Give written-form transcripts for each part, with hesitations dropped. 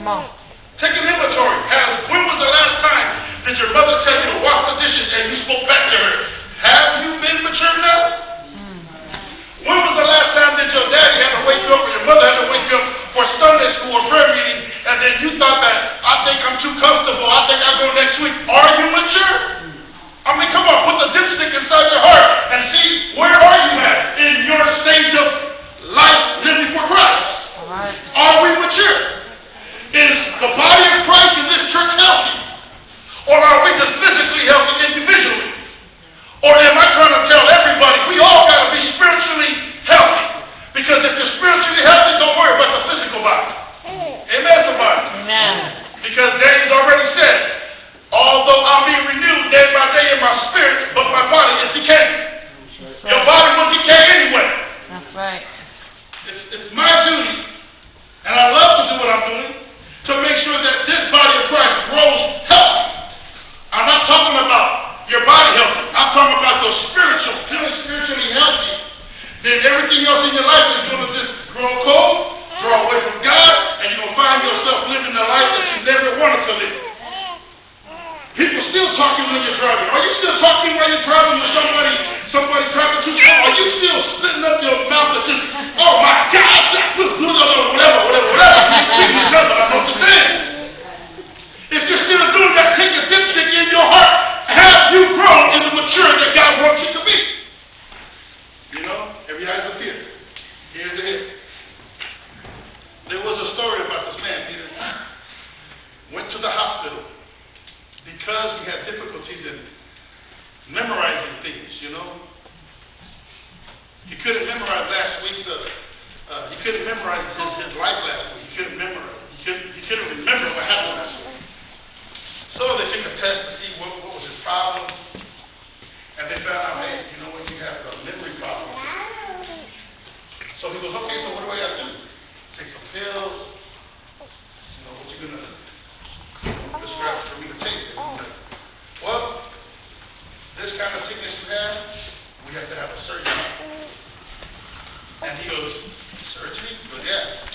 on. Take an inventory. When was the last time did your mother tell you to wash the dishes and you spoke back to her? Have you been mature enough? When was the last time that your daddy had to wake you up or your mother had to wake you up for Sunday school or prayer meeting and then you thought that, I think I'm too comfortable, I think I'll go next week. Are you mature? I mean, come on, put the dipstick inside your heart and see where are you at in your stage of life living for Christ. Right. Are we mature? Is the body of Christ in this church healthy? Or are we just physically healthy individually? Or am I trying to tell everybody we all got to be spiritually healthy? Because if you're spiritually healthy, don't worry about the physical body. Amen, somebody? Amen. Because David's already said, although I'm being renewed day by day in my spirit, but my body is decaying. Your body will decay anyway. That's right. It's my duty, and I love to do what I'm doing, to make sure that this body of Christ grows healthy. I'm not talking about your body healthy. I'm talking about the spiritual, feeling spiritually healthy. Then everything else in your life is going to just grow cold, draw away from God, and you're going to find yourself living the life that you never wanted to live. People still talking when you're driving. Are you still talking while you're driving with somebody driving too slow? Are you still spitting up your mouth and just, oh my gosh, whatever. I don't understand. If you're still doing that, take a dipstick in your heart. Have you grown in the maturity that God wants you to be? You know, every eye's up here. Here's the head. There was a story about this man, Peter. Went to the hospital because he had difficulties in memorizing things, you know. He couldn't memorize last week's, he couldn't memorize his life last week. He couldn't memorize. He couldn't remember what happened last week. So they took a test to see what was his problem. And they found out, hey, you know what, you have a memory problem. So he goes, okay, so what do I have to do? Take some pills. You know, what you going to prescribe for me to take? Well, this kind of sickness you have, we have to have a surgery. And he goes, surgery? He goes, yeah.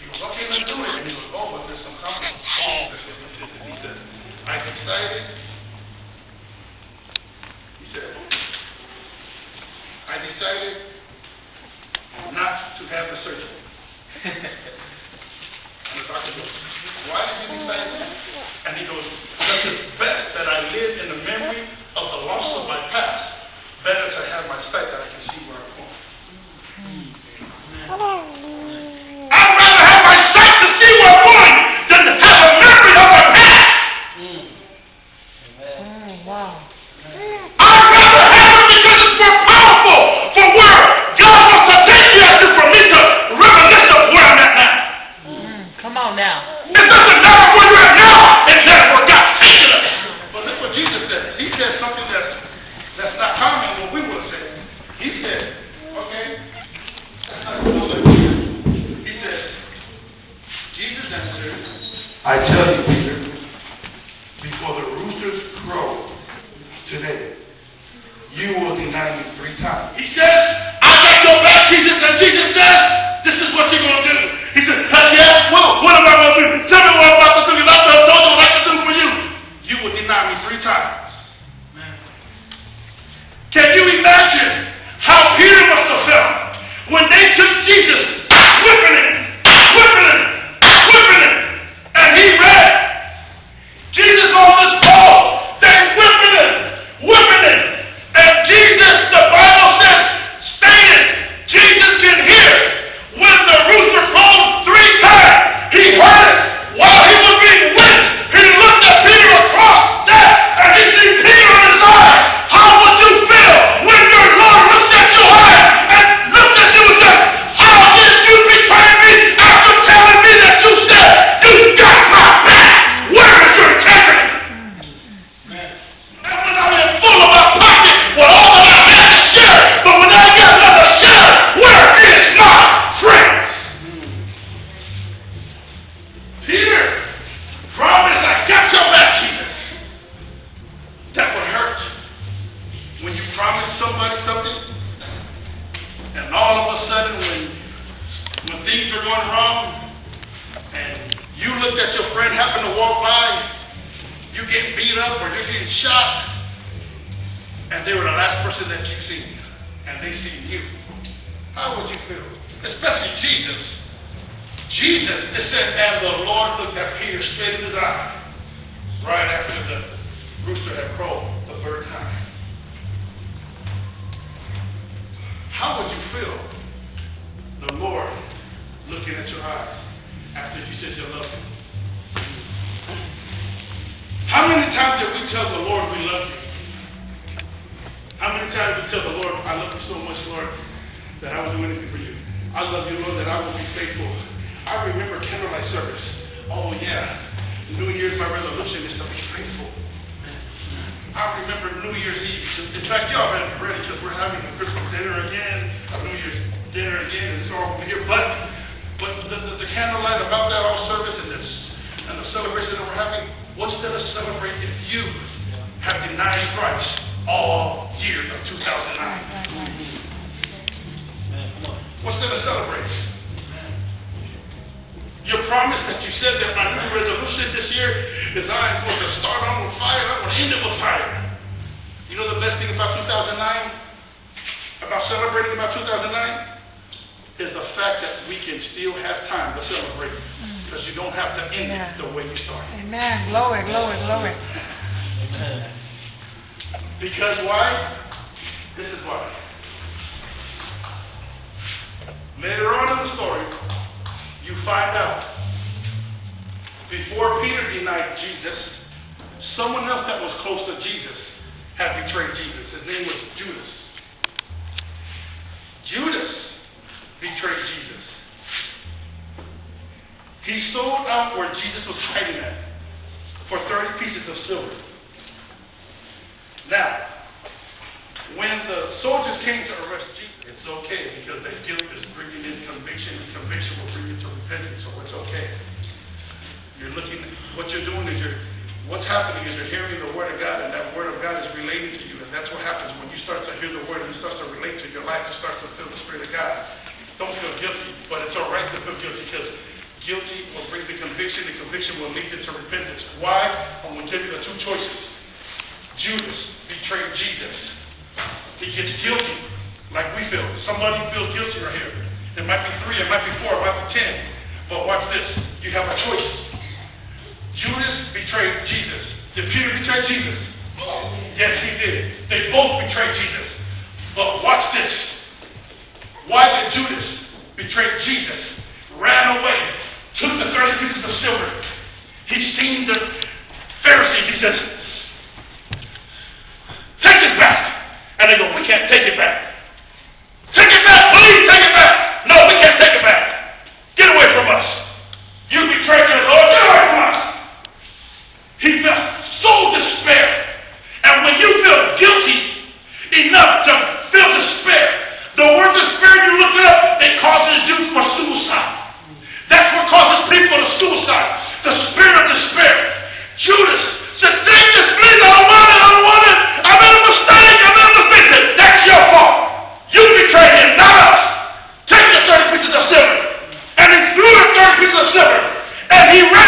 He goes, okay, let's do it. And he goes, oh, but there's some complications. He said, I decided, not to have the surgery. And the doctor goes, why did you decide that? And he goes, because it's best that I live in the memory of the loss of my past. Better to have my sight that I can see where I'm going. I'd rather have my sight to see where I'm going than to have a memory of my past. Wow. I'd rather have it because it's more powerful for where God wants to take you after for me to reminisce of where I'm at now. Come on now. It doesn't matter where you're at now, it's there where God's taking us. But look what Jesus said. He said something that's not common what we would say. He said, okay, that's not cool. He said, Jesus answered, I tell you, Peter, before the roosters crow today, you will deny me 3 times. He said, I got your back, Jesus, and Jesus said, this is what you're going to do. He said, yeah, well, what am I going to do? Tell me what I'm about to do. If I told you what I can do for you, you will deny me 3 times. Can you imagine how Peter must have felt when they took Jesus, whipping him, and he read, Jesus on this pole, they whipping him, and Jesus, the and they were the last person that you seen, and they seen you, how would you feel? Especially Jesus. Jesus, it said, and the Lord looked at Peter straight in his eye, right after the rooster had crowed the third time. How would you feel? The Lord looking at your eyes after you said you love him. How many times did we tell the Lord we love you? How many times did we tell the Lord, I love you so much, Lord, that I will do anything for you? I love you, Lord, that I will be faithful. I remember candlelight service. Oh, yeah. New Year's, my resolution is to be faithful. I remember New Year's Eve. In fact, y'all better be ready because we're having a Christmas dinner again, a New Year's dinner again, and so over here. But the candlelight about that all service and the celebration that we're having, what's there to celebrate if you have denied Christ all year of 2009? What's there to celebrate? Your promise that you said that my new resolution this year is I'm supposed to start on with fire, I'm going to end it with fire. You know the best thing about 2009, about celebrating about 2009, is the fact that we can still have time to celebrate because you don't have to end it the way you started. Amen. Glory, glory, glory. Because why? This is why. Later on in the story, you find out, before Peter denied Jesus, someone else that was close to Jesus had betrayed Jesus. His name was Judas. Judas betrayed Jesus. He sold out where Jesus was hiding at for 30 pieces of silver. Now, when the soldiers came to arrest Jesus, it's okay because that guilt is bringing in conviction, and conviction will bring you to repentance, so it's okay. You're looking, what you're doing is what's happening is you're hearing the Word of God, and that Word of God is relating to you, and that's what happens when you start to hear the Word and it starts to relate to your life, you start to feel the Spirit of God. Don't feel guilty, but it's all right to feel guilty because guilty will bring the conviction will lead you to repentance. Why? I'm going to give you the two choices. Judas betrayed Jesus. He gets guilty, like we feel. Somebody feels guilty right here. It might be 3, it might be 4, it might be 10. But watch this. You have a choice. Judas betrayed Jesus. Did Peter betray Jesus? Yes, he did. They both betrayed Jesus. But watch this. Why did Judas betray Jesus? Ran away, took the 30 pieces of silver. He seen the Pharisees. He says, take it back. And they go, we can't take it back. Take it back, please take it back. No, we can't take it back. Get away from us. You betrayed your Lord, get away from us. He felt so despair. And when you feel guilty enough to feel despair, the word despair, you look it up, it causes you for suicide. That's what causes people to suicide. The spirit of despair. Judas said, take this, please, I don't want it, I don't want it. I made a mistake, I made a mistake. That's your fault. You betrayed him, not us. Take the 30 pieces of silver. And he threw the 30 pieces of silver. And he ran